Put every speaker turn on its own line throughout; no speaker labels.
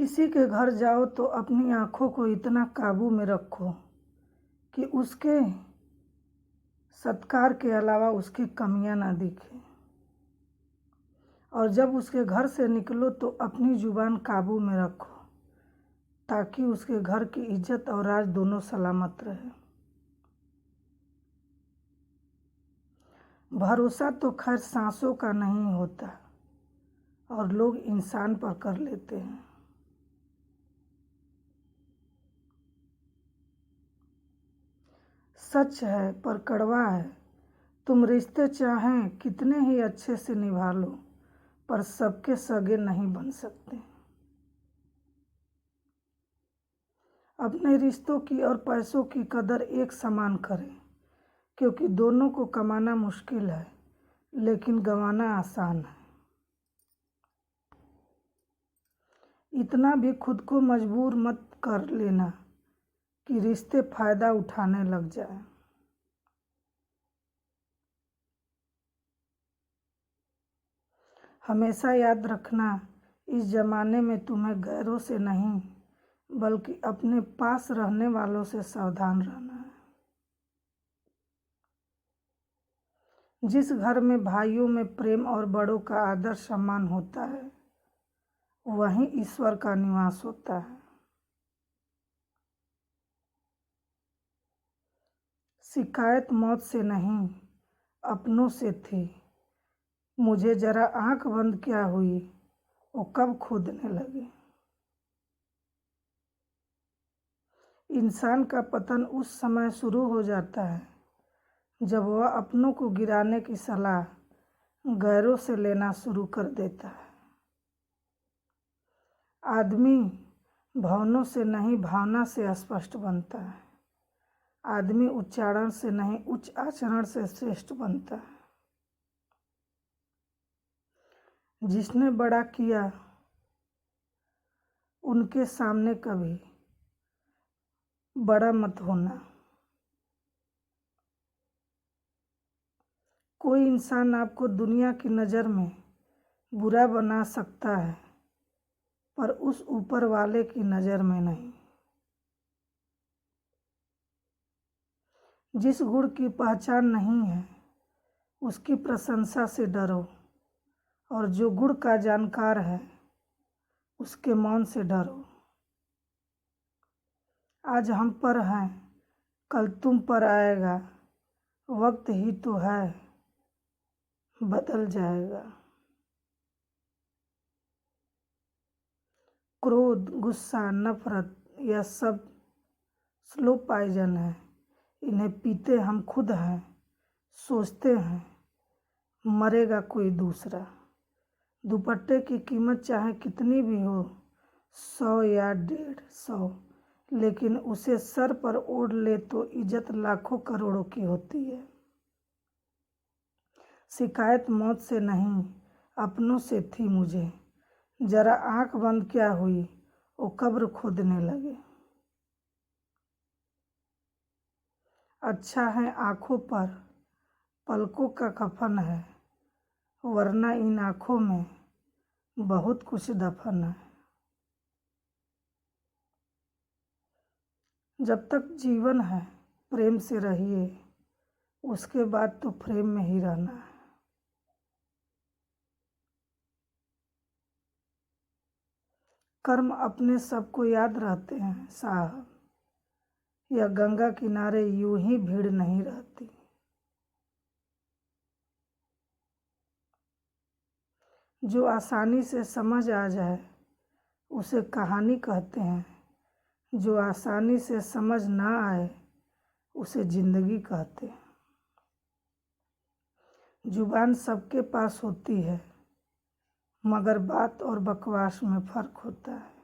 किसी के घर जाओ तो अपनी आँखों को इतना काबू में रखो कि उसके सत्कार के अलावा उसकी कमियां ना दिखें, और जब उसके घर से निकलो तो अपनी जुबान काबू में रखो ताकि उसके घर की इज्जत और राज दोनों सलामत रहे। भरोसा तो खैर सांसों का नहीं होता और लोग इंसान पर कर लेते हैं। सच है पर कड़वा है, तुम रिश्ते चाहें कितने ही अच्छे से निभा लो पर सबके सगे नहीं बन सकते। अपने रिश्तों की और पैसों की कदर एक समान करें, क्योंकि दोनों को कमाना मुश्किल है लेकिन गंवाना आसान है। इतना भी खुद को मजबूर मत कर लेना कि रिश्ते फायदा उठाने लग जाए। हमेशा याद रखना, इस जमाने में तुम्हें गैरों से नहीं बल्कि अपने पास रहने वालों से सावधान रहना है। जिस घर में भाइयों में प्रेम और बड़ों का आदर सम्मान होता है वहीं ईश्वर का निवास होता है। शिकायत मौत से नहीं अपनों से थी, मुझे जरा आंख बंद क्या हुई वो कब खोदने लगे। इंसान का पतन उस समय शुरू हो जाता है जब वह अपनों को गिराने की सलाह गैरों से लेना शुरू कर देता है। आदमी भावनों से नहीं भावना से स्पष्ट बनता है। आदमी उच्चारण से नहीं उच्च आचरण से श्रेष्ठ बनता है। जिसने बड़ा किया उनके सामने कभी बड़ा मत होना। कोई इंसान आपको दुनिया की नज़र में बुरा बना सकता है पर उस ऊपर वाले की नज़र में नहीं। जिस गुण की पहचान नहीं है उसकी प्रशंसा से डरो, और जो गुण का जानकार है उसके मौन से डरो। आज हम पर हैं कल तुम पर आएगा, वक्त ही तो है बदल जाएगा। क्रोध, गुस्सा, नफरत यह सब स्लो पॉइजन है। इन्हें पीते हम खुद हैं, सोचते हैं मरेगा कोई दूसरा। दुपट्टे की कीमत चाहे कितनी भी हो, 100 या 150, लेकिन उसे सर पर ओढ़ ले तो इज्जत लाखों करोड़ों की होती है। शिकायत मौत से नहीं अपनों से थी मुझे, जरा आंख बंद क्या हुई वो कब्र खोदने लगे। अच्छा है आंखों पर पलकों का कफन है, वरना इन आंखों में बहुत कुछ दफन है। जब तक जीवन है प्रेम से रहिए, उसके बाद तो प्रेम में ही रहना है। कर्म अपने सबको याद रहते हैं साहब, यह गंगा किनारे यूं ही भीड़ नहीं रहती। जो आसानी से समझ आ जाए उसे कहानी कहते हैं, जो आसानी से समझ ना आए उसे जिंदगी कहते हैं। जुबान सबके पास होती है मगर बात और बकवास में फर्क होता है।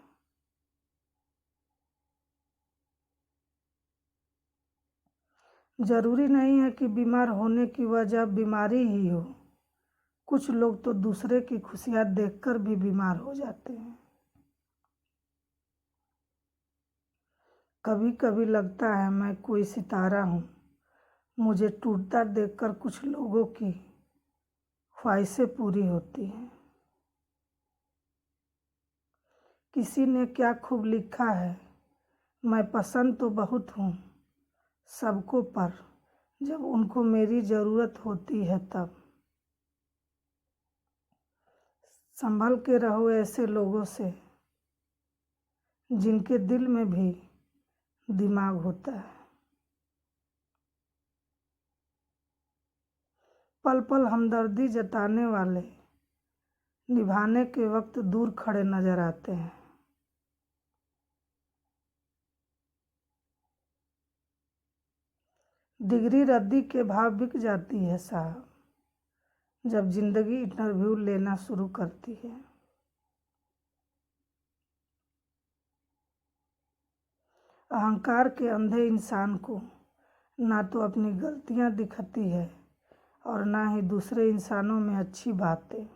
जरूरी नहीं है कि बीमार होने की वजह बीमारी ही हो, कुछ लोग तो दूसरे की खुशियां देखकर भी बीमार हो जाते हैं। कभी कभी लगता है मैं कोई सितारा हूँ, मुझे टूटता देखकर कुछ लोगों की ख्वाहिशें पूरी होती हैं। किसी ने क्या खूब लिखा है, मैं पसंद तो बहुत हूँ सबको, पर जब उनको मेरी ज़रूरत होती है तब। संभल के रहो ऐसे लोगों से जिनके दिल में भी दिमाग होता है। पल पल हमदर्दी जताने वाले निभाने के वक्त दूर खड़े नजर आते हैं। डिग्री रद्दी के भाव बिक जाती है साहब, जब जिंदगी इंटरव्यू लेना शुरू करती है। अहंकार के अंधे इंसान को ना तो अपनी गलतियां दिखती है और ना ही दूसरे इंसानों में अच्छी बातें।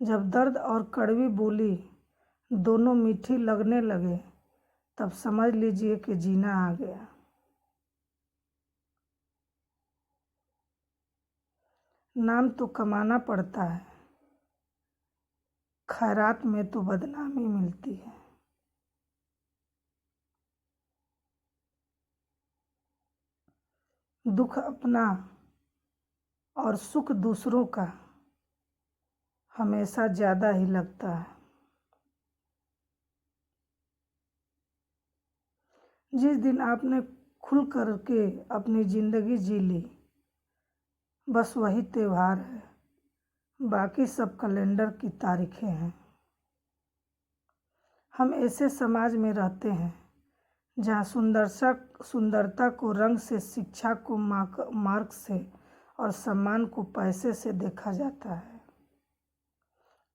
जब दर्द और कड़वी बोली दोनों मीठी लगने लगे तब समझ लीजिए कि जीना आ गया। नाम तो कमाना पड़ता है, खैरात में तो बदनामी मिलती है। दुख अपना और सुख दूसरों का हमेशा ज़्यादा ही लगता है। जिस दिन आपने खुल कर के अपनी ज़िंदगी जी ली, बस वही त्योहार है, बाकी सब कैलेंडर की तारीखें हैं। हम ऐसे समाज में रहते हैं जहाँ सुंदरता को रंग से, शिक्षा को मार्क्स से और सम्मान को पैसे से देखा जाता है।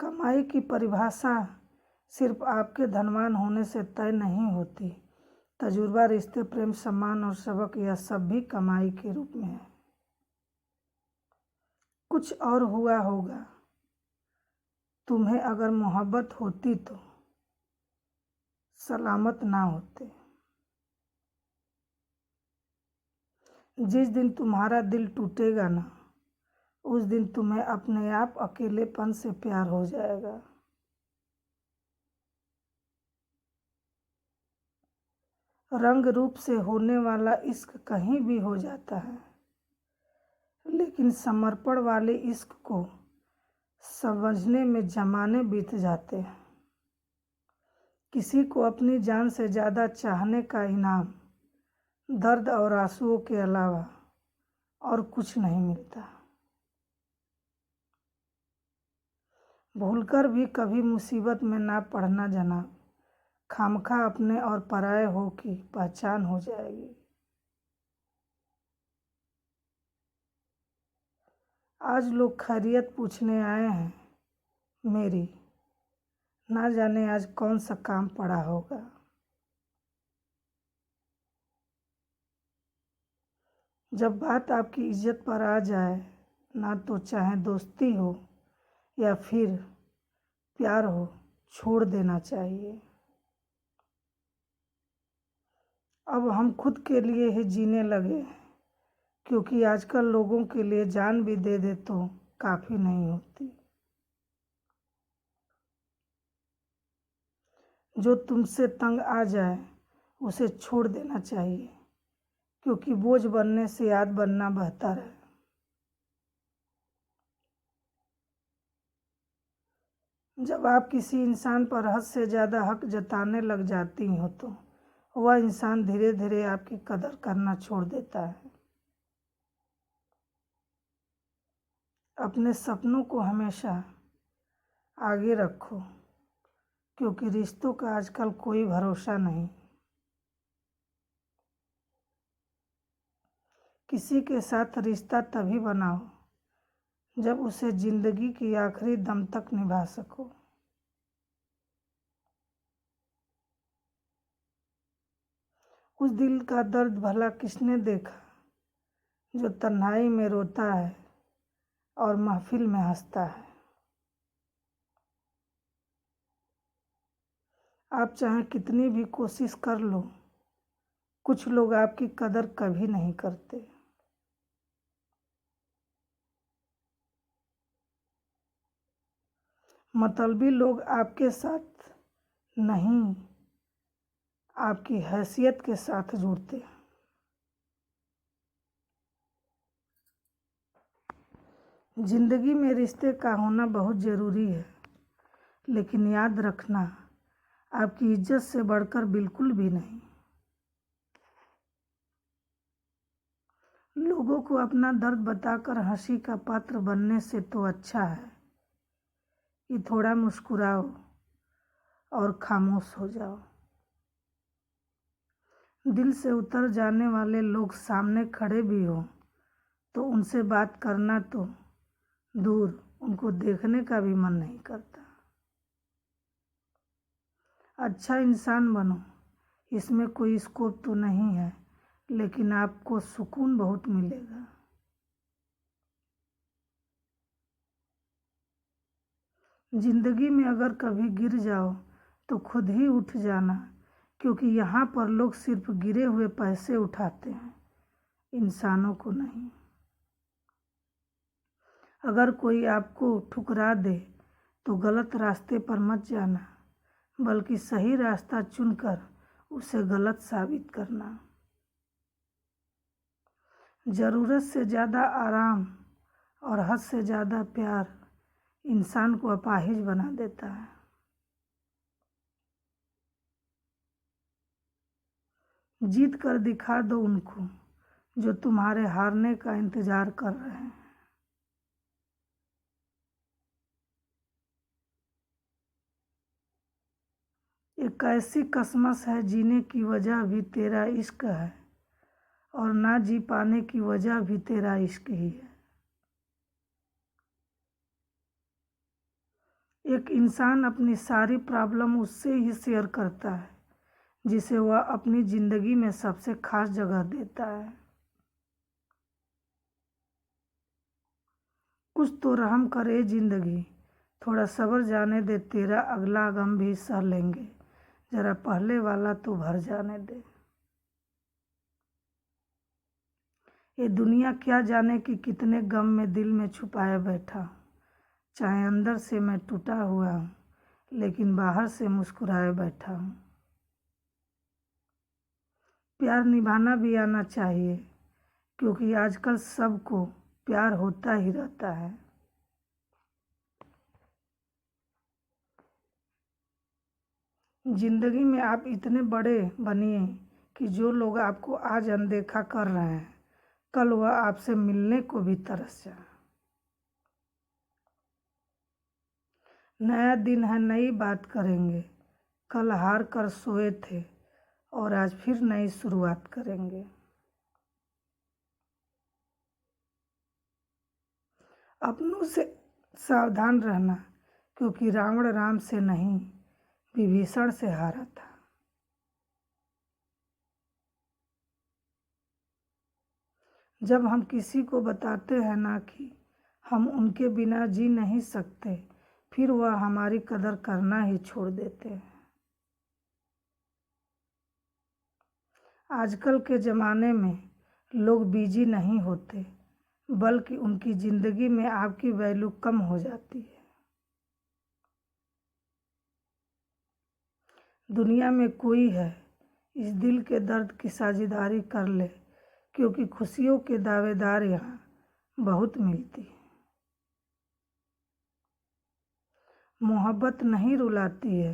कमाई की परिभाषा सिर्फ आपके धनवान होने से तय नहीं होती। तजुर्बा, रिश्ते, प्रेम, सम्मान और सबक, यह सब भी कमाई के रूप में है। कुछ और हुआ होगा, तुम्हें अगर मोहब्बत होती तो सलामत ना होते। जिस दिन तुम्हारा दिल टूटेगा ना, उस दिन तुम्हें अपने आप अकेलेपन से प्यार हो जाएगा। रंग रूप से होने वाला इश्क कहीं भी हो जाता है, लेकिन समर्पण वाले इश्क को समझने में ज़माने बीत जाते हैं। किसी को अपनी जान से ज़्यादा चाहने का इनाम दर्द और आंसुओं के अलावा और कुछ नहीं मिलता। भूलकर भी कभी मुसीबत में ना पड़ना जनाब, खामखा अपने और पराये हो की पहचान हो जाएगी। आज लोग खैरियत पूछने आए हैं मेरी, ना जाने आज कौन सा काम पड़ा होगा। जब बात आपकी इज्जत पर आ जाए ना, तो चाहे दोस्ती हो या फिर प्यार हो, छोड़ देना चाहिए। अब हम खुद के लिए ही जीने लगे हैं, क्योंकि आजकल लोगों के लिए जान भी दे दे तो काफ़ी नहीं होती। जो तुमसे तंग आ जाए उसे छोड़ देना चाहिए, क्योंकि बोझ बनने से याद बनना बेहतर है। जब आप किसी इंसान पर हद से ज़्यादा हक जताने लग जाती हो तो वह इंसान धीरे धीरे आपकी कदर करना छोड़ देता है। अपने सपनों को हमेशा आगे रखो, क्योंकि रिश्तों का आजकल कोई भरोसा नहीं। किसी के साथ रिश्ता तभी बनाओ जब उसे जिंदगी की आखिरी दम तक निभा सको। उस दिल का दर्द भला किसने देखा जो तन्हाई में रोता है और महफिल में हंसता है। आप चाहे कितनी भी कोशिश कर लो, कुछ लोग आपकी कदर कभी नहीं करते। मतलबी लोग आपके साथ नहीं, आपकी हैसियत के साथ जुड़ते हैं। जिंदगी में रिश्ते का होना बहुत ज़रूरी है, लेकिन याद रखना, आपकी इज्जत से बढ़कर बिल्कुल भी नहीं। लोगों को अपना दर्द बताकर हंसी का पात्र बनने से तो अच्छा है कि थोड़ा मुस्कुराओ और खामोश हो जाओ। दिल से उतर जाने वाले लोग सामने खड़े भी हो तो उनसे बात करना तो दूर, उनको देखने का भी मन नहीं करता। अच्छा इंसान बनो, इसमें कोई स्कोप तो नहीं है, लेकिन आपको सुकून बहुत मिलेगा। जिंदगी में अगर कभी गिर जाओ तो खुद ही उठ जाना, क्योंकि यहाँ पर लोग सिर्फ गिरे हुए पैसे उठाते हैं, इंसानों को नहीं। अगर कोई आपको ठुकरा दे तो गलत रास्ते पर मत जाना, बल्कि सही रास्ता चुनकर उसे गलत साबित करना। ज़रूरत से ज़्यादा आराम और हद से ज़्यादा प्यार इंसान को अपाहिज बना देता है। जीत कर दिखा दो उनको जो तुम्हारे हारने का इंतज़ार कर रहे हैं। एक ऐसी कसमस है जीने की वजह भी तेरा इश्क है, और ना जी पाने की वजह भी तेरा इश्क ही है। एक इंसान अपनी सारी प्रॉब्लम उससे ही शेयर करता है जिसे वह अपनी ज़िंदगी में सबसे खास जगह देता है। कुछ तो रहम करे ज़िंदगी, थोड़ा सब्र जाने दे, तेरा अगला गम भी सह लेंगे, ज़रा पहले वाला तो भर जाने दे। ये दुनिया क्या जाने कि कितने गम में दिल में छुपाए बैठा हूँ। चाहे अंदर से मैं टूटा हुआ हूँ, लेकिन बाहर से मुस्कुराए बैठा हूँ। प्यार निभाना भी आना चाहिए, क्योंकि आजकल सबको प्यार होता ही रहता है। जिंदगी में आप इतने बड़े बनिए कि जो लोग आपको आज अनदेखा कर रहे हैं, कल वह आपसे मिलने को भी तरस जाए। नया दिन है, नई बात करेंगे, कल हार कर सोए थे और आज फिर नई शुरुआत करेंगे। अपनों से सावधान रहना, क्योंकि रावण राम से नहीं, विभीषण से हारा था। जब हम किसी को बताते हैं ना कि हम उनके बिना जी नहीं सकते, फिर वह हमारी कदर करना ही छोड़ देते हैं। आजकल के ज़माने में लोग बिजी नहीं होते, बल्कि उनकी ज़िंदगी में आपकी वैल्यू कम हो जाती है। दुनिया में कोई है इस दिल के दर्द की साझेदारी कर ले, क्योंकि खुशियों के दावेदार यहाँ बहुत मिलती है। मोहब्बत नहीं रुलाती है,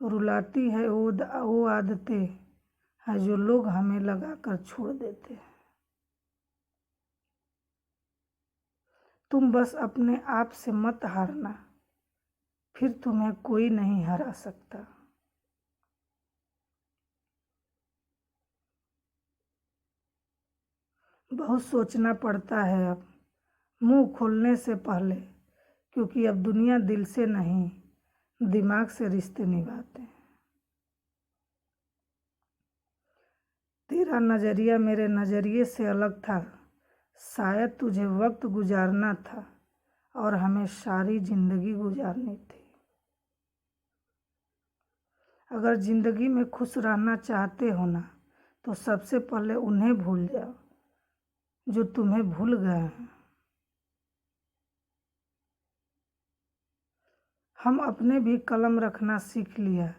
रुलाती है वो आदतें हैं जो लोग हमें लगाकर छोड़ देते हैं। तुम बस अपने आप से मत हारना, फिर तुम्हें कोई नहीं हरा सकता। बहुत सोचना पड़ता है अब मुंह खोलने से पहले, क्योंकि अब दुनिया दिल से नहीं, दिमाग से रिश्ते निभाते हैं। तेरा नज़रिया मेरे नज़रिए से अलग था, शायद तुझे वक्त गुजारना था और हमें सारी ज़िंदगी गुजारनी थी। अगर ज़िंदगी में खुश रहना चाहते हो ना, तो सबसे पहले उन्हें भूल जाओ जो तुम्हें भूल गए हैं। हम अपने भी कलम रखना सीख लिया।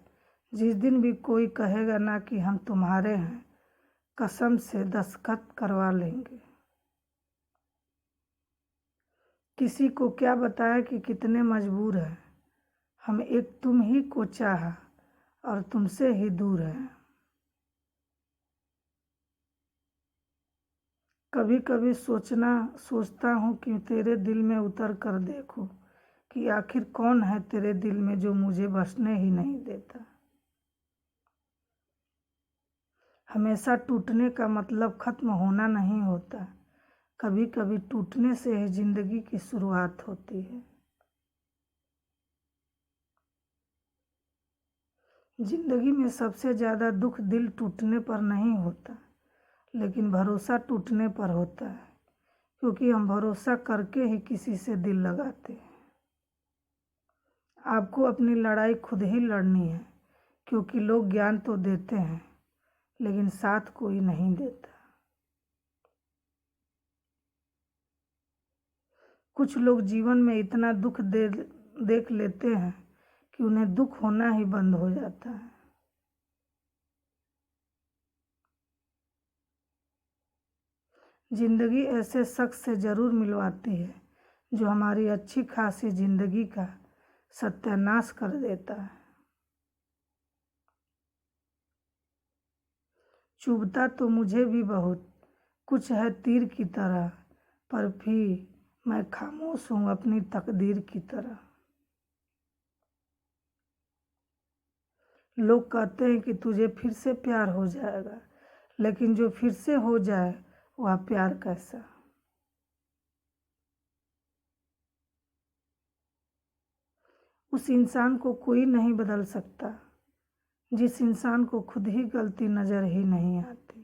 जिस दिन भी कोई कहेगा ना कि हम तुम्हारे हैं, कसम से दस्तखत करवा लेंगे। किसी को क्या बताएं कि कितने मजबूर हैं, हम एक तुम ही को चाहा और तुमसे ही दूर हैं। कभी कभी सोचता हूँ कि तेरे दिल में उतर कर देखूं कि आखिर कौन है तेरे दिल में जो मुझे बसने ही नहीं देता। हमेशा टूटने का मतलब खत्म होना नहीं होता, कभी कभी टूटने से ही जिंदगी की शुरुआत होती है। जिंदगी में सबसे ज़्यादा दुख दिल टूटने पर नहीं होता, लेकिन भरोसा टूटने पर होता है, क्योंकि हम भरोसा करके ही किसी से दिल लगाते हैं। आपको अपनी लड़ाई खुद ही लड़नी है, क्योंकि लोग ज्ञान तो देते हैं लेकिन साथ कोई नहीं देता। कुछ लोग जीवन में इतना दुख देख लेते हैं कि उन्हें दुख होना ही बंद हो जाता है। जिंदगी ऐसे शख्स से ज़रूर मिलवाती है जो हमारी अच्छी खासी जिंदगी का सत्यानाश कर देता है। चुभता तो मुझे भी बहुत कुछ है तीर की तरह, पर भी मैं खामोश हूँ अपनी तकदीर की तरह। लोग कहते हैं कि तुझे फिर से प्यार हो जाएगा, लेकिन जो फिर से हो जाए वह प्यार कैसा। उस इंसान को कोई नहीं बदल सकता जिस इंसान को खुद ही गलती नज़र ही नहीं आती।